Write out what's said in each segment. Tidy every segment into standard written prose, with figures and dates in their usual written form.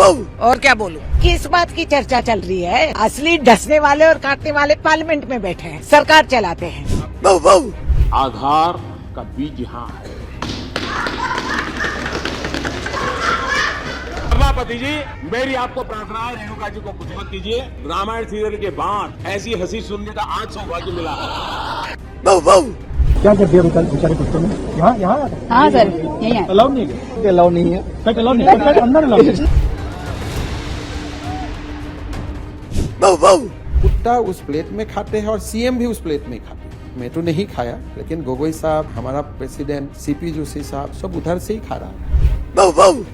और क्या बोलूं? किस बात की चर्चा चल रही है? असली डसने वाले और काटने वाले पार्लियामेंट में बैठे हैं, सरकार चलाते हैं। आधार का बीज यहाँ है। सभापति जी, मेरी आपको प्रार्थना है, रेणुका जी को कुछ मत कीजिए। रामायण सीरियल के बाद ऐसी हंसी सुनने का आज सौभाग्य मिला है। क्या कर दिया बेचारे कुत्ते ने? यहाँ हाँ सर, यही है। अलाउ नहीं है, अलाउ नहीं है, अलाउ नहीं है, अंदर अलाउ नहीं है। कुत्ता उस प्लेट में खाते हैं और सीएम भी उस प्लेट में खाते हैं। मैं तो नहीं खाया, लेकिन गोगोई साहब, हमारा प्रेसिडेंट सीपी जोशी साहब सब उधर से ही खा रहा है।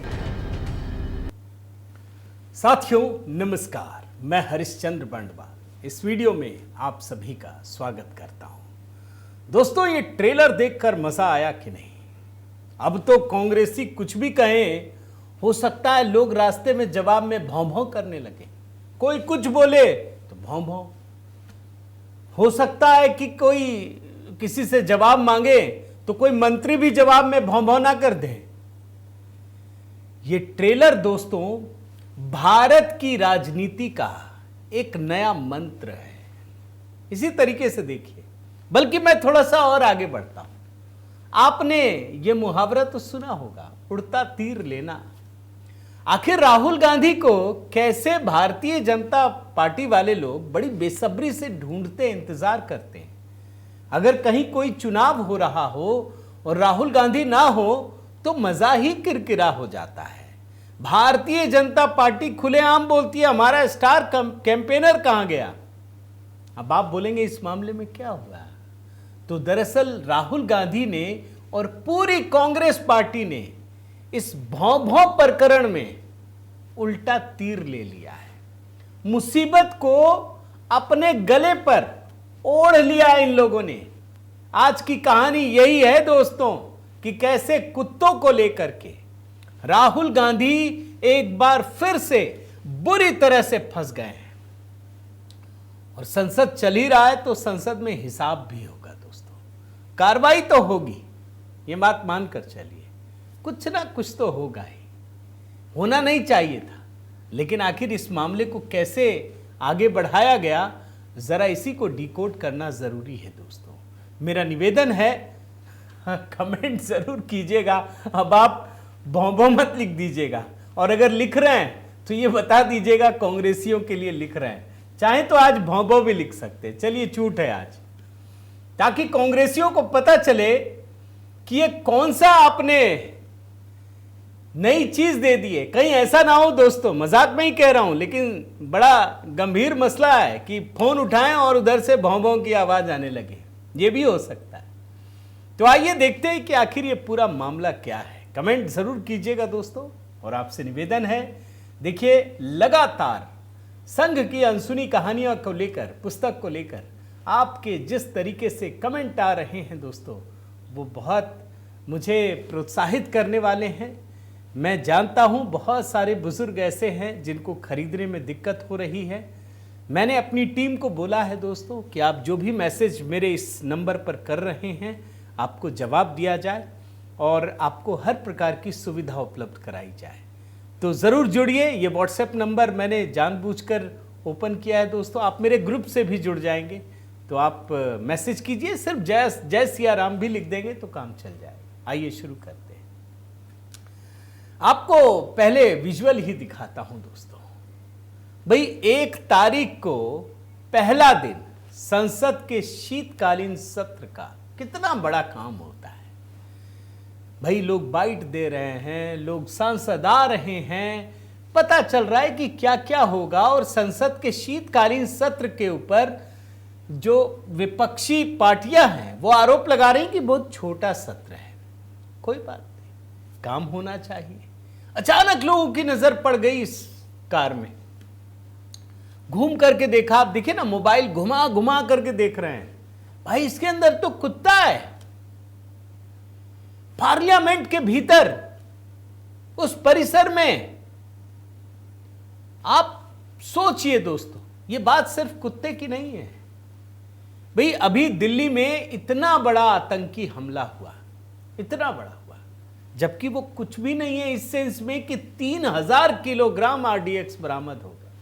साथियों नमस्कार, मैं हरिश्चंद्र बंडवाल इस वीडियो में आप सभी का स्वागत करता हूं। दोस्तों, ये ट्रेलर देखकर मजा आया कि नहीं? अब तो कांग्रेसी कुछ भी कहें, हो सकता है लोग रास्ते में जवाब में भौं भौं करने लगे। कोई कुछ बोले तो भौं भौं। हो सकता है कि कोई किसी से जवाब मांगे तो कोई मंत्री भी जवाब में भौं भौं ना कर दे। ये ट्रेलर दोस्तों भारत की राजनीति का एक नया मंत्र है। इसी तरीके से देखिए, बल्कि मैं थोड़ा सा और आगे बढ़ता हूं। आपने ये मुहावरा तो सुना होगा, उड़ता तीर लेना। आखिर राहुल गांधी को कैसे भारतीय जनता पार्टी वाले लोग बड़ी बेसब्री से ढूंढते, इंतजार करते हैं। अगर कहीं कोई चुनाव हो रहा हो और राहुल गांधी ना हो तो मजा ही किरकिरा हो जाता है। भारतीय जनता पार्टी खुलेआम बोलती है, हमारा स्टार कैंपेनर कहां गया? अब आप बोलेंगे इस मामले में क्या हुआ? तो दरअसल राहुल गांधी ने और पूरी कांग्रेस पार्टी ने इस भौं भौं प्रकरण में उल्टा तीर ले लिया है। मुसीबत को अपने गले पर ओढ़ लिया इन लोगों ने। आज की कहानी यही है दोस्तों कि कैसे कुत्तों को लेकर के राहुल गांधी एक बार फिर से बुरी तरह से फंस गए हैं। और संसद चल ही रहा है तो संसद में हिसाब भी होगा दोस्तों, कार्रवाई तो होगी, ये बात मानकर चलिए। कुछ ना कुछ तो होगा ही, होना नहीं चाहिए था, लेकिन आखिर इस मामले को कैसे आगे बढ़ाया गया, जरा इसी को डिकोड करना जरूरी है दोस्तों। मेरा निवेदन है, कमेंट जरूर कीजिएगा। अब आप भौं भौं मत लिख दीजिएगा, और अगर लिख रहे हैं तो ये बता दीजिएगा कांग्रेसियों के लिए लिख रहे हैं। चाहे तो आज भौं भौं भी लिख सकते, चलिए छूट है आज, ताकि कांग्रेसियों को पता चले कि ये कौन सा आपने नई चीज दे दी है। कहीं ऐसा ना हो दोस्तों, मजाक में ही कह रहा हूं, लेकिन बड़ा गंभीर मसला है कि फोन उठाएं और उधर से भौं भौं की आवाज आने लगे, ये भी हो सकता है। तो आइए देखते हैं कि आखिर ये पूरा मामला क्या है। कमेंट जरूर कीजिएगा दोस्तों, और आपसे निवेदन है, देखिए लगातार संघ की अनसुनी कहानियों को लेकर, पुस्तक को लेकर आपके जिस तरीके से कमेंट आ रहे हैं दोस्तों, वो बहुत मुझे प्रोत्साहित करने वाले हैं। मैं जानता हूं बहुत सारे बुजुर्ग ऐसे हैं जिनको खरीदने में दिक्कत हो रही है। मैंने अपनी टीम को बोला है दोस्तों कि आप जो भी मैसेज मेरे इस नंबर पर कर रहे हैं, आपको जवाब दिया जाए और आपको हर प्रकार की सुविधा उपलब्ध कराई जाए। तो ज़रूर जुड़िए। ये व्हाट्सएप नंबर मैंने जानबूझकर ओपन किया है दोस्तों। आप मेरे ग्रुप से भी जुड़ जाएंगे तो आप मैसेज कीजिए, सिर्फ जय सिया राम भी लिख देंगे तो काम चल जाएगा। आइए शुरू करते हैं। आपको पहले विजुअल ही दिखाता हूं दोस्तों। भाई 1 तारीख को पहला दिन संसद के शीतकालीन सत्र का कितना बड़ा काम होता है। भाई लोग बाइट दे रहे हैं, लोग सांसद आ रहे हैं, पता चल रहा है कि क्या क्या होगा। और संसद के शीतकालीन सत्र के ऊपर जो विपक्षी पार्टियां हैं वो आरोप लगा रही हैं कि बहुत छोटा सत्र है। कोई बात नहीं, काम होना चाहिए। अचानक लोगों की नजर पड़ गई इस कार में, घूम करके देखा। आप देखिए ना, मोबाइल घुमा घुमा करके देख रहे हैं। भाई इसके अंदर तो कुत्ता है, पार्लियामेंट के भीतर उस परिसर में। आप सोचिए दोस्तों, यह बात सिर्फ कुत्ते की नहीं है। भाई अभी दिल्ली में इतना बड़ा आतंकी हमला हुआ, इतना बड़ा हुआ, जबकि वो कुछ भी नहीं है इस सेंस में कि 3000 किलोग्राम आरडीएक्स बरामद होगा।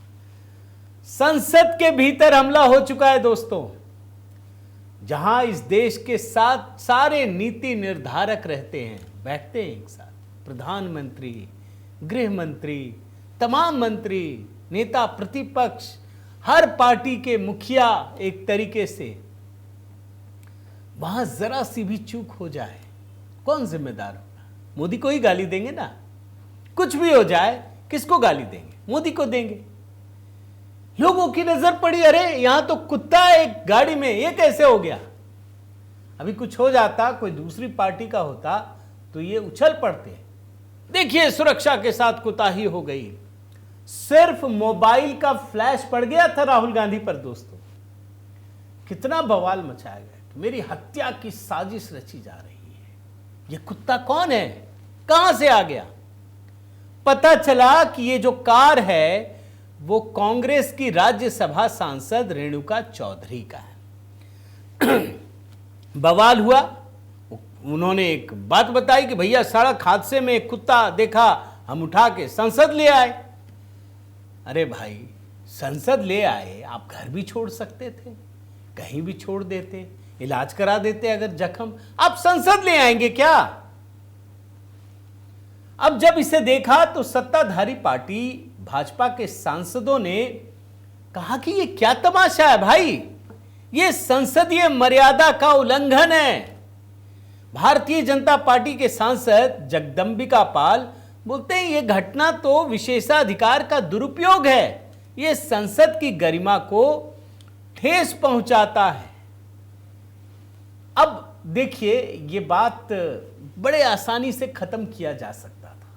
संसद के भीतर हमला हो चुका है दोस्तों, जहां इस देश के साथ सारे नीति निर्धारक रहते हैं, बैठते हैं एक साथ, प्रधानमंत्री, गृह मंत्री, तमाम मंत्री, नेता प्रतिपक्ष, हर पार्टी के मुखिया। एक तरीके से वहां जरा सी भी चूक हो जाए कौन जिम्मेदार होगा? मोदी को ही गाली देंगे ना। कुछ भी हो जाए किसको गाली देंगे? मोदी को देंगे। लोगों की नजर पड़ी, अरे यहां तो कुत्ता है एक गाड़ी में, ये कैसे हो गया? अभी कुछ हो जाता, कोई दूसरी पार्टी का होता तो ये उछल पड़ते। देखिए सुरक्षा के साथ कुताही हो गई। सिर्फ मोबाइल का फ्लैश पड़ गया था राहुल गांधी पर दोस्तों, कितना बवाल मचाया गया कि मेरी हत्या की साजिश रची जा रही है। ये कुत्ता कौन है, कहां से आ गया? पता चला कि ये जो कार है वो कांग्रेस की राज्यसभा सांसद रेणुका चौधरी का है। बवाल हुआ, उन्होंने एक बात बताई कि भैया सड़क हादसे में एक कुत्ता देखा, हम उठा के संसद ले आए। अरे भाई संसद ले आए, आप घर भी छोड़ सकते थे, कहीं भी छोड़ देते, इलाज करा देते अगर जख्म। आप संसद ले आएंगे क्या? अब जब इसे देखा तो सत्ताधारी पार्टी भाजपा के सांसदों ने कहा कि ये क्या तमाशा है भाई, ये संसदीय मर्यादा का उल्लंघन है। भारतीय जनता पार्टी के सांसद जगदंबिका पाल बोलते हैं ये घटना तो विशेषाधिकार का दुरुपयोग है, ये संसद की गरिमा को ठेस पहुंचाता है। अब देखिए ये बात बड़े आसानी से खत्म किया जा सकता था,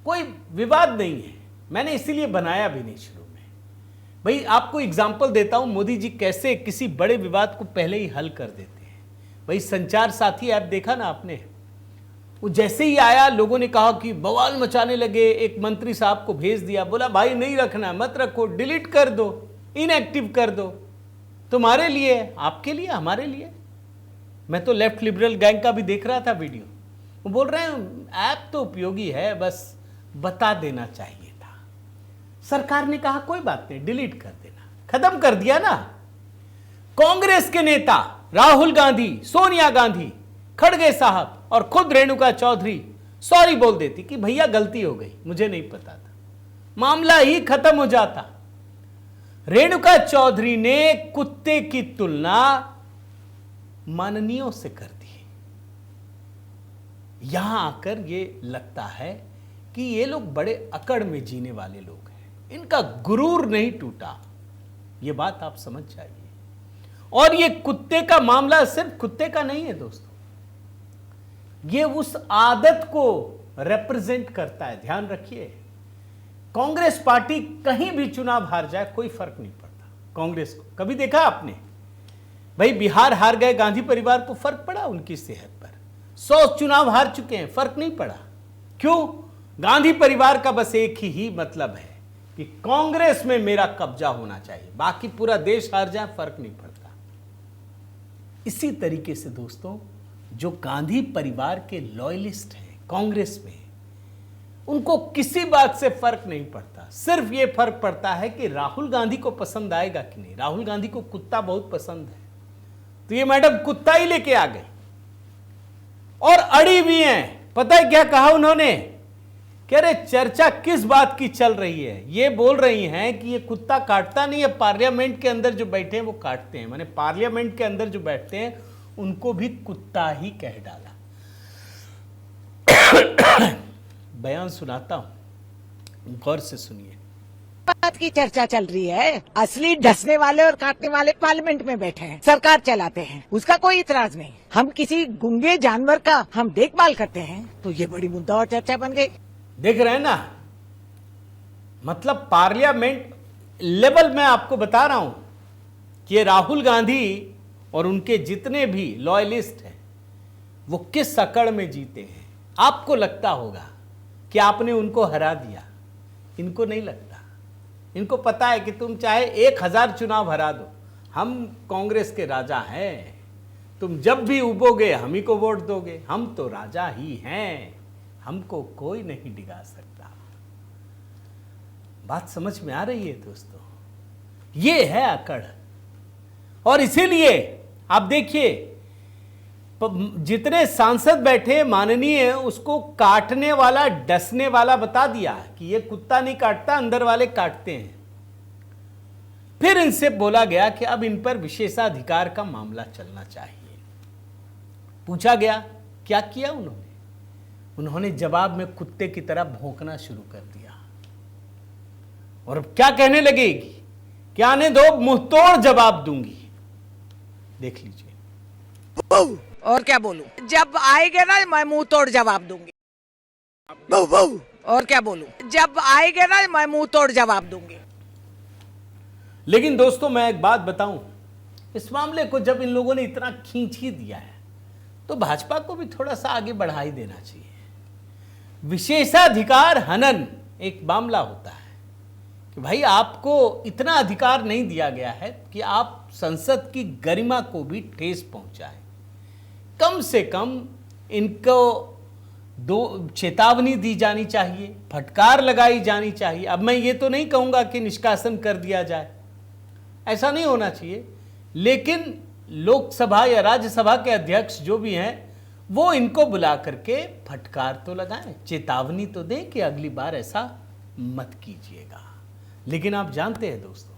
कोई विवाद नहीं है, मैंने इसीलिए बनाया भी नहीं शुरू में। भाई आपको एग्जाम्पल देता हूं, मोदी जी कैसे किसी बड़े विवाद को पहले ही हल कर देते हैं। भाई संचार साथी ऐप देखा ना आपने, वो जैसे ही आया लोगों ने कहा कि बवाल मचाने लगे, एक मंत्री साहब को भेज दिया, बोला भाई नहीं रखना, मत रखो, डिलीट कर दो, इनएक्टिव कर दो, तुम्हारे लिए, आपके लिए, हमारे लिए। मैं तो लेफ्ट लिबरल गैंग का भी देख रहा था वीडियो, वो बोल रहे हैं ऐप तो उपयोगी है, बस बता देना चाहिए था। सरकार ने कहा कोई बात नहीं, डिलीट कर देना, खत्म कर दिया ना। कांग्रेस के नेता राहुल गांधी, सोनिया गांधी, खड़गे साहब और खुद रेणुका चौधरी सॉरी बोल देती कि भैया गलती हो गई, मुझे नहीं पता था, मामला ही खत्म हो जाता। रेणुका चौधरी ने कुत्ते की तुलना माननीयों से कर दी। यहां आकर ये लगता है कि ये लोग बड़े अकड़ में जीने वाले लोग हैं, इनका गुरूर नहीं टूटा, ये बात आप समझ जाइए। और ये कुत्ते का मामला सिर्फ कुत्ते का नहीं है दोस्तों, ये उस आदत को रिप्रेजेंट करता है। ध्यान रखिए, कांग्रेस पार्टी कहीं भी चुनाव हार जाए कोई फर्क नहीं पड़ता कांग्रेस को। कभी देखा आपने? भाई बिहार हार गए, गांधी परिवार को फर्क पड़ा उनकी सेहत पर? 100 चुनाव हार चुके हैं, फर्क नहीं पड़ा। क्यों? गांधी परिवार का बस एक ही मतलब है कि कांग्रेस में मेरा कब्जा होना चाहिए, बाकी पूरा देश हार जाए फर्क नहीं पड़ता। इसी तरीके से दोस्तों, जो गांधी परिवार के लॉयलिस्ट हैं कांग्रेस में, उनको किसी बात से फर्क नहीं पड़ता, सिर्फ ये फर्क पड़ता है कि राहुल गांधी को पसंद आएगा कि नहीं। राहुल गांधी को कुत्ता बहुत पसंद है, तो ये मैडम कुत्ता ही लेके आ गई और अड़ी भी हैं। पता है क्या कहा उन्होंने? कह रहे चर्चा किस बात की चल रही है? ये बोल रही हैं कि ये कुत्ता काटता नहीं है, पार्लियामेंट के अंदर जो बैठे हैं वो काटते हैं। माने पार्लियामेंट के अंदर जो बैठते हैं उनको भी कुत्ता ही कह डाला। बयान सुनाता हूं, गौर से सुनिए। बात की चर्चा चल रही है, असली डसने वाले और काटने वाले पार्लियामेंट में बैठे हैं, सरकार चलाते हैं, उसका कोई इतराज नहीं। हम किसी गूंगे जानवर का हम देखभाल करते हैं तो ये बड़ी मुद्दा और चर्चा बन गई। देख रहे हैं ना, मतलब पार्लियामेंट लेवल में आपको बता रहा हूं कि राहुल गांधी और उनके जितने भी लॉयलिस्ट हैं वो किस अकड़ में जीते हैं। आपको लगता होगा कि आपने उनको हरा दिया, इनको नहीं लगता। इनको पता है कि तुम चाहे 1000 चुनाव हरा दो, हम कांग्रेस के राजा हैं, तुम जब भी उबोगे हम ही को वोट दोगे, हम तो राजा ही हैं, हमको कोई नहीं डिगा सकता। बात समझ में आ रही है दोस्तों? ये है अकड़। और इसीलिए आप देखिए जितने सांसद बैठे माननीय उसको काटने वाला डसने वाला बता दिया कि ये कुत्ता नहीं काटता, अंदर वाले काटते हैं। फिर इनसे बोला गया कि अब इन पर विशेषाधिकार का मामला चलना चाहिए। पूछा गया क्या किया उन्होंने जवाब में कुत्ते की तरह भौंकना शुरू कर दिया और अब क्या कहने लगेगी कि आने दो, मुंहतोड़ जवाब दूंगी। देख लीजिए। और क्या बोलूं? जब आएंगे ना मैं मुंह तोड़ जवाब दूंगी। और क्या बोलूं? जब आएंगे ना मैं मुंह तोड़ जवाब दूंगी। लेकिन दोस्तों मैं एक बात बताऊं, इस मामले को जब इन लोगों ने इतना खींच ही दिया है तो भाजपा को भी थोड़ा सा आगे बढ़ा ही देना चाहिए। विशेषाधिकार हनन एक मामला होता है कि भाई आपको इतना अधिकार नहीं दिया गया है कि आप संसद की गरिमा को भी ठेस पहुंचाएं। कम से कम इनको दो चेतावनी दी जानी चाहिए, फटकार लगाई जानी चाहिए। अब मैं ये तो नहीं कहूंगा कि निष्कासन कर दिया जाए, ऐसा नहीं होना चाहिए, लेकिन लोकसभा या राज्यसभा के अध्यक्ष जो भी हैं वो इनको बुला करके फटकार तो लगाएं, चेतावनी तो दें कि अगली बार ऐसा मत कीजिएगा। लेकिन आप जानते हैं दोस्तों,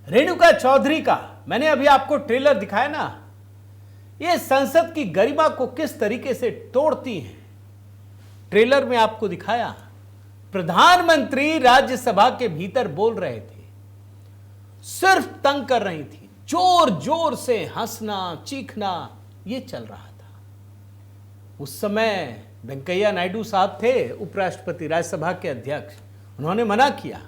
रेणुका चौधरी का मैंने अभी आपको ट्रेलर दिखाया ना, ये संसद की गरिमा को किस तरीके से तोड़ती हैं। ट्रेलर में आपको दिखाया प्रधानमंत्री राज्यसभा के भीतर बोल रहे थे, सिर्फ तंग कर रही थी, जोर जोर से हंसना चीखना ये चल रहा था। उस समय वेंकैया नायडू साहब थे उपराष्ट्रपति, राज्यसभा के अध्यक्ष, उन्होंने मना किया।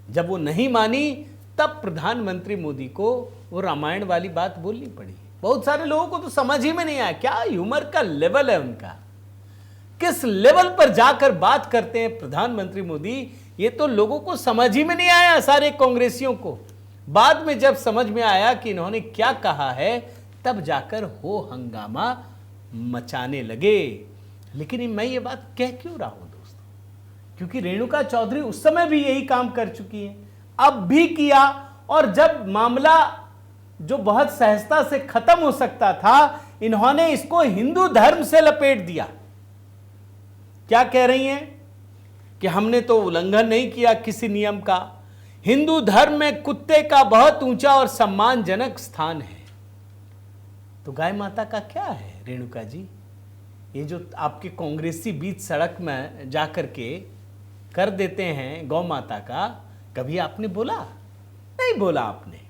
जब वो नहीं मानी तब प्रधानमंत्री मोदी को वो रामायण वाली बात बोलनी पड़ी। बहुत सारे लोगों को तो समझ ही में नहीं आया क्या ह्यूमर का लेवल है उनका, किस लेवल पर जाकर बात करते हैं प्रधानमंत्री मोदी, ये तो लोगों को समझ ही में नहीं आया, सारे कांग्रेसियों को। बाद में जब समझ में आया कि इन्होंने क्या कहा है तब जाकर हो हंगामा मचाने लगे। लेकिन मैं ये बात कह क्यों रहा हूं दोस्तों, क्योंकि रेणुका चौधरी उस समय भी यही काम कर चुकी है, अब भी किया, और जब मामला जो बहुत सहजता से खत्म हो सकता था, इन्होंने इसको हिंदू धर्म से लपेट दिया। क्या कह रही हैं कि हमने तो उल्लंघन नहीं किया किसी नियम का, हिंदू धर्म में कुत्ते का बहुत ऊंचा और सम्मानजनक स्थान है। तो गाय माता का क्या है रेणुका जी? ये जो आपके कांग्रेसी बीच सड़क में जाकर के कर देते हैं गौ माता का, कभी आपने बोला? नहीं बोला आपने।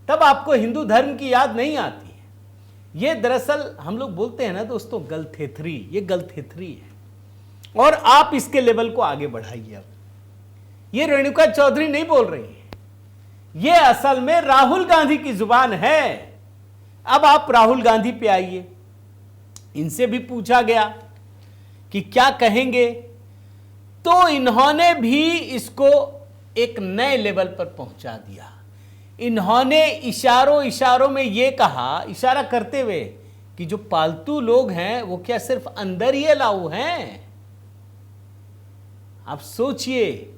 तब आपको हिंदू धर्म की याद नहीं आती है। ये दरअसल हम लोग बोलते हैं ना दोस्तों गलथेथरी, ये गलथेथरी है और आप इसके लेवल को आगे बढ़ाइए। अब ये रेणुका चौधरी नहीं बोल रही है, ये असल में राहुल गांधी की जुबान है। अब आप राहुल गांधी पे आइए। इनसे भी पूछा गया कि क्या कहेंगे, तो इन्होंने भी इसको एक नए लेवल पर पहुंचा दिया। इन्होंने इशारों में यह कहा, इशारा करते हुए, कि जो पालतू लोग हैं वो क्या सिर्फ अंदर ही अलाउ हैं? आप सोचिए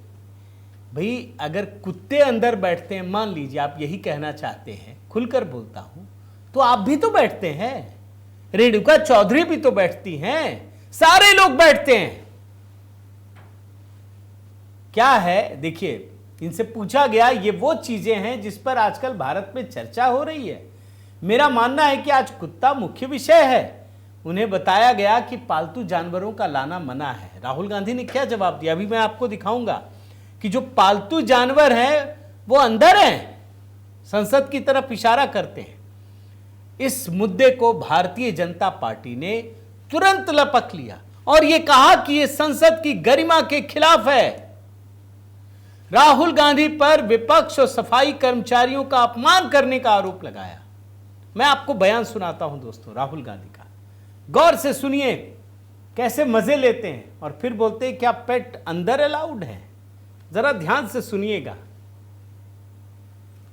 भाई, अगर कुत्ते अंदर बैठते हैं, मान लीजिए आप यही कहना चाहते हैं, खुलकर बोलता हूं, तो आप भी तो बैठते हैं, रेणुका चौधरी भी तो बैठती हैं, सारे लोग बैठते हैं। क्या है देखिए, इनसे पूछा गया, ये वो चीजें हैं जिस पर आजकल भारत में चर्चा हो रही है। मेरा मानना है कि आज कुत्ता मुख्य विषय है। उन्हें बताया गया कि पालतू जानवरों का लाना मना है। राहुल गांधी ने क्या जवाब दिया, अभी मैं आपको दिखाऊंगा कि जो पालतू जानवर हैं वो अंदर हैं, संसद की तरफ इशारा करते हैं। इस मुद्दे को भारतीय जनता पार्टी ने तुरंत लपक लिया और यह कहा कि यह संसद की गरिमा के खिलाफ है। राहुल गांधी पर विपक्ष और सफाई कर्मचारियों का अपमान करने का आरोप लगाया। मैं आपको बयान सुनाता हूं दोस्तों राहुल गांधी का, गौर से सुनिए कैसे मजे लेते हैं और फिर बोलते हैं क्या पेट अंदर अलाउड है। जरा ध्यान से सुनिएगा।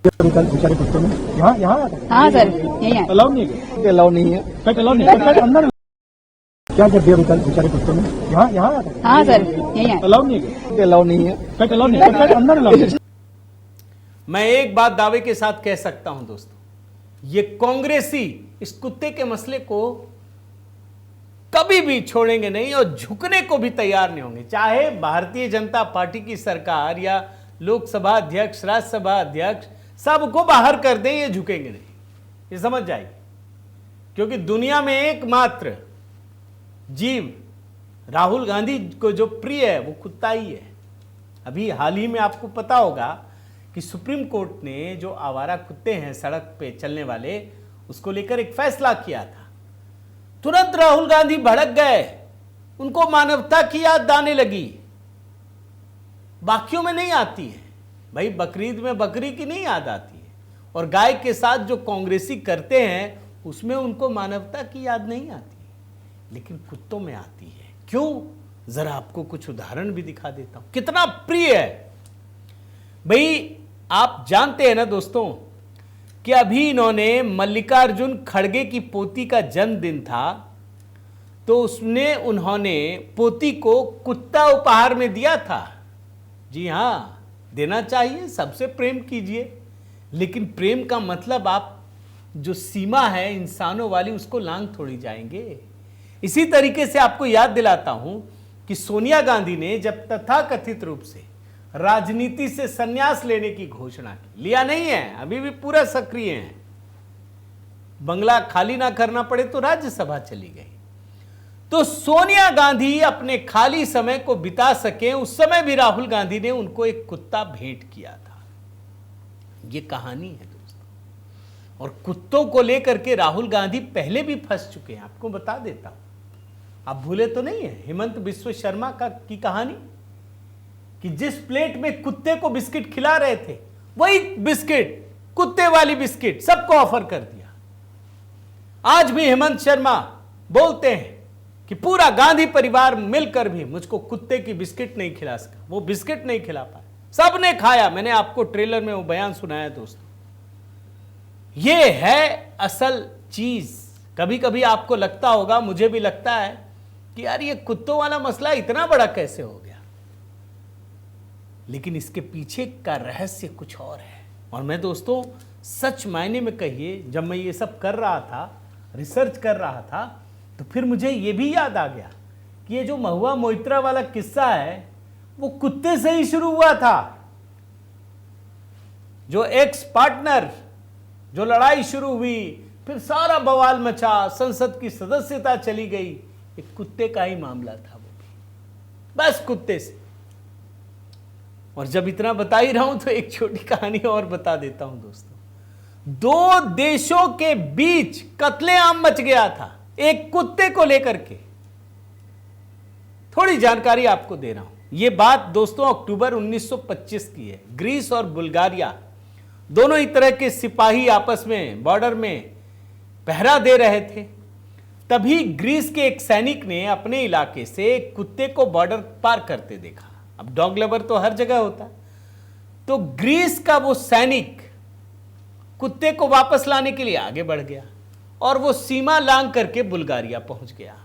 बेचारे कुत्तों में यहाँ यहाँ हाँ सर यही है। अलाउ नहीं है, अलाउ नहीं है, पेट अलाउ नहीं है, पेट अंदर क्या कर दिया बेचारे कुत्तों में यहाँ यहाँ हाँ सर यही है। अलाउ नहीं है, अलाउ नहीं है, पेट अलाउ नहीं है, पेट अंदर अलाउ नहीं है। मैं एक बात दावे के साथ कह सकता हूं दोस्तों, ये कांग्रेसी इस कुत्ते के मसले को कभी भी छोड़ेंगे नहीं और झुकने को भी तैयार नहीं होंगे। चाहे भारतीय जनता पार्टी की सरकार या लोकसभा अध्यक्ष, राज्यसभा अध्यक्ष सबको बाहर कर दें, ये झुकेंगे नहीं, ये समझ जाइए। क्योंकि दुनिया में एकमात्र जीव राहुल गांधी को जो प्रिय है वो कुत्ता ही है। अभी हाल ही में आपको पता होगा कि सुप्रीम कोर्ट ने जो आवारा कुत्ते हैं सड़क पे चलने वाले, उसको लेकर एक फैसला किया था। तुरंत राहुल गांधी भड़क गए, उनको मानवता की याद आने लगी। बाकियों में नहीं आती है भाई, बकरीद में बकरी की नहीं याद आती है, और गाय के साथ जो कांग्रेसी करते हैं उसमें उनको मानवता की याद नहीं आती, लेकिन कुत्तों में आती है। क्यों? जरा आपको कुछ उदाहरण भी दिखा देता हूं, कितना प्रिय है भाई। आप जानते हैं ना दोस्तों कि अभी इन्होंने मल्लिकार्जुन खड़गे की पोती का जन्मदिन था, तो उसने उन्होंने पोती को कुत्ता उपहार में दिया था। जी हां, देना चाहिए, सबसे प्रेम कीजिए, लेकिन प्रेम का मतलब आप जो सीमा है इंसानों वाली उसको लांघ थोड़ी जाएंगे। इसी तरीके से आपको याद दिलाता हूं कि सोनिया गांधी ने जब तथाकथित रूप से राजनीति से संन्यास लेने की घोषणा की, लिया नहीं है, अभी भी पूरा सक्रिय हैं, बंगला खाली ना करना पड़े तो राज्यसभा चली गई। तो सोनिया गांधी अपने खाली समय को बिता सके, उस समय भी राहुल गांधी ने उनको एक कुत्ता भेंट किया था। यह कहानी है दोस्तों, और कुत्तों को लेकर के राहुल गांधी पहले भी फंस चुके हैं। आपको बता देता हूं, आप भूले तो नहीं है हेमंत बिस्व शर्मा की कहानी, कि जिस प्लेट में कुत्ते को बिस्किट खिला रहे थे, वही बिस्किट, कुत्ते वाली बिस्किट सबको ऑफर कर दिया। आज भी हेमंत शर्मा बोलते हैं कि पूरा गांधी परिवार मिलकर भी मुझको कुत्ते की बिस्किट नहीं खिला सका, वो बिस्किट नहीं खिला पाए, सबने खाया। मैंने आपको ट्रेलर में वो बयान सुनाया दोस्तों। ये है असल चीज। कभी कभी आपको लगता होगा, मुझे भी लगता है कि यार ये कुत्तों वाला मसला इतना बड़ा कैसे हो गया, लेकिन इसके पीछे का रहस्य कुछ और है। और मैं दोस्तों सच मायने में कहिए, जब मैं ये सब कर रहा था, रिसर्च कर रहा था, तो फिर मुझे ये भी याद आ गया कि ये जो महुआ मोइत्रा वाला किस्सा है वो कुत्ते से ही शुरू हुआ था। जो एक्स पार्टनर, जो लड़ाई शुरू हुई, फिर सारा बवाल मचा, संसद की सदस्यता चली गई, एक कुत्ते का ही मामला था, वो भी बस कुत्ते से। और जब इतना बता ही रहा हूं तो एक छोटी कहानी और बता देता हूं दोस्तों। दो देशों के बीच कत्लेआम मच गया था एक कुत्ते को लेकर के। थोड़ी जानकारी आपको दे रहा हूं। यह बात दोस्तों अक्टूबर 1925 की है। ग्रीस और बुल्गारिया दोनों ही तरह के सिपाही आपस में बॉर्डर में पहरा दे रहे थे। तभी ग्रीस के एक सैनिक ने अपने इलाके से एक कुत्ते को बॉर्डर पार करते देखा। अब डॉग लवर तो हर जगह होता, तो ग्रीस का वो सैनिक कुत्ते को वापस लाने के लिए आगे बढ़ गया और वो सीमा लांघ करके बुल्गारिया पहुंच गया।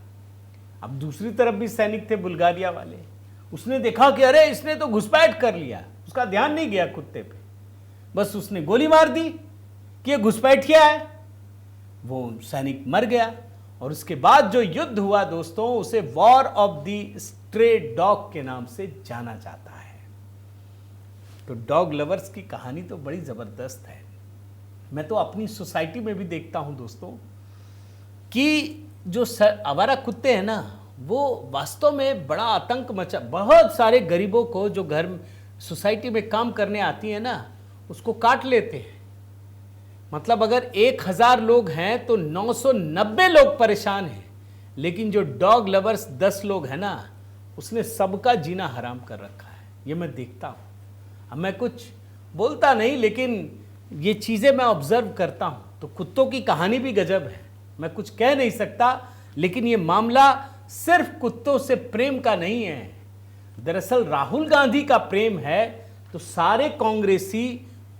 अब दूसरी तरफ भी सैनिक थे बुल्गारिया वाले, उसने देखा कि अरे इसने तो घुसपैठ कर लिया, उसका ध्यान नहीं गया कुत्ते पे, बस उसने गोली मार दी कि ये घुसपैठिया है। वो सैनिक मर गया और उसके बाद जो युद्ध हुआ दोस्तों, उसे war of the stray dog के नाम से जाना जाता है। तो डॉग लवर्स की कहानी तो बड़ी जबरदस्त है। मैं तो अपनी सोसाइटी में भी देखता हूं दोस्तों कि जो आवारा कुत्ते हैं ना, वो वास्तव में बड़ा आतंक मचा। बहुत सारे गरीबों को जो घर सोसाइटी में काम करने आती है ना, उसको काट लेते हैं। मतलब अगर 1000 लोग हैं तो 990 लोग परेशान हैं, लेकिन जो डॉग लवर्स 10 लोग हैं ना, उसने सबका जीना हराम कर रखा है। ये मैं देखता हूँ। अब मैं कुछ बोलता नहीं, लेकिन ये चीज़ें मैं ऑब्जर्व करता हूँ। तो कुत्तों की कहानी भी गजब है, मैं कुछ कह नहीं सकता, लेकिन ये मामला सिर्फ कुत्तों से प्रेम का नहीं है। दरअसल राहुल गांधी का प्रेम है, तो सारे कांग्रेसी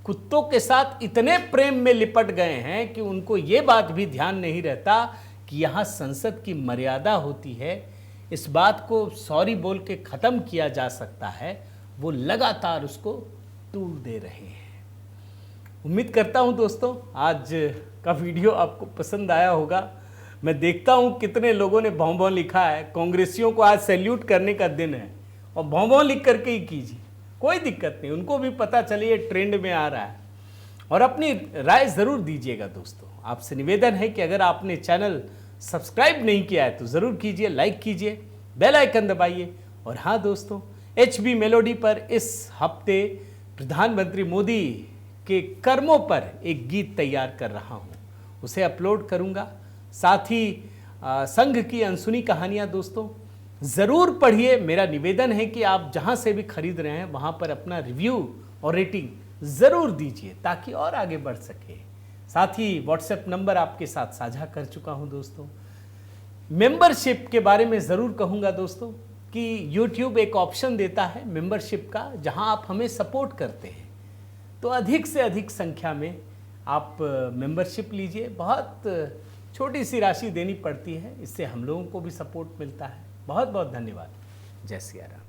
कुत्तों के साथ इतने प्रेम में लिपट गए हैं कि उनको ये बात भी ध्यान नहीं रहता कि यहाँ संसद की मर्यादा होती है, इस बात को सॉरी बोल के ख़त्म किया जा सकता है, वो लगातार उसको तूड़ दे रहे हैं। उम्मीद करता हूँ दोस्तों आज का वीडियो आपको पसंद आया होगा। मैं देखता हूँ कितने लोगों ने भौं भौं लिखा है। कांग्रेसियों को आज सैल्यूट करने का दिन है और भौं भौं लिख करके ही कीजिए, कोई दिक्कत नहीं, उनको भी पता चले ये ट्रेंड में आ रहा है। और अपनी राय ज़रूर दीजिएगा दोस्तों। आपसे निवेदन है कि अगर आपने चैनल सब्सक्राइब नहीं किया है तो ज़रूर कीजिए, लाइक कीजिए, बेल आइकन दबाइए। और हाँ दोस्तों, HB मेलोडी पर इस हफ्ते प्रधानमंत्री मोदी के कर्मों पर एक गीत तैयार कर रहा हूँ, उसे अपलोड करूँगा। साथ ही संघ की अनसुनी कहानियाँ दोस्तों ज़रूर पढ़िए। मेरा निवेदन है कि आप जहाँ से भी खरीद रहे हैं वहाँ पर अपना रिव्यू और रेटिंग ज़रूर दीजिए ताकि और आगे बढ़ सके। साथ ही व्हाट्सएप नंबर आपके साथ साझा कर चुका हूँ दोस्तों। मेंबरशिप के बारे में ज़रूर कहूँगा दोस्तों कि YouTube एक ऑप्शन देता है मेंबरशिप का, जहाँ आप हमें सपोर्ट करते हैं, तो अधिक से अधिक संख्या में आप मेंबरशिप लीजिए। बहुत छोटी सी राशि देनी पड़ती है, इससे हम लोगों को भी सपोर्ट मिलता है। बहुत बहुत धन्यवाद। जय सिया राम।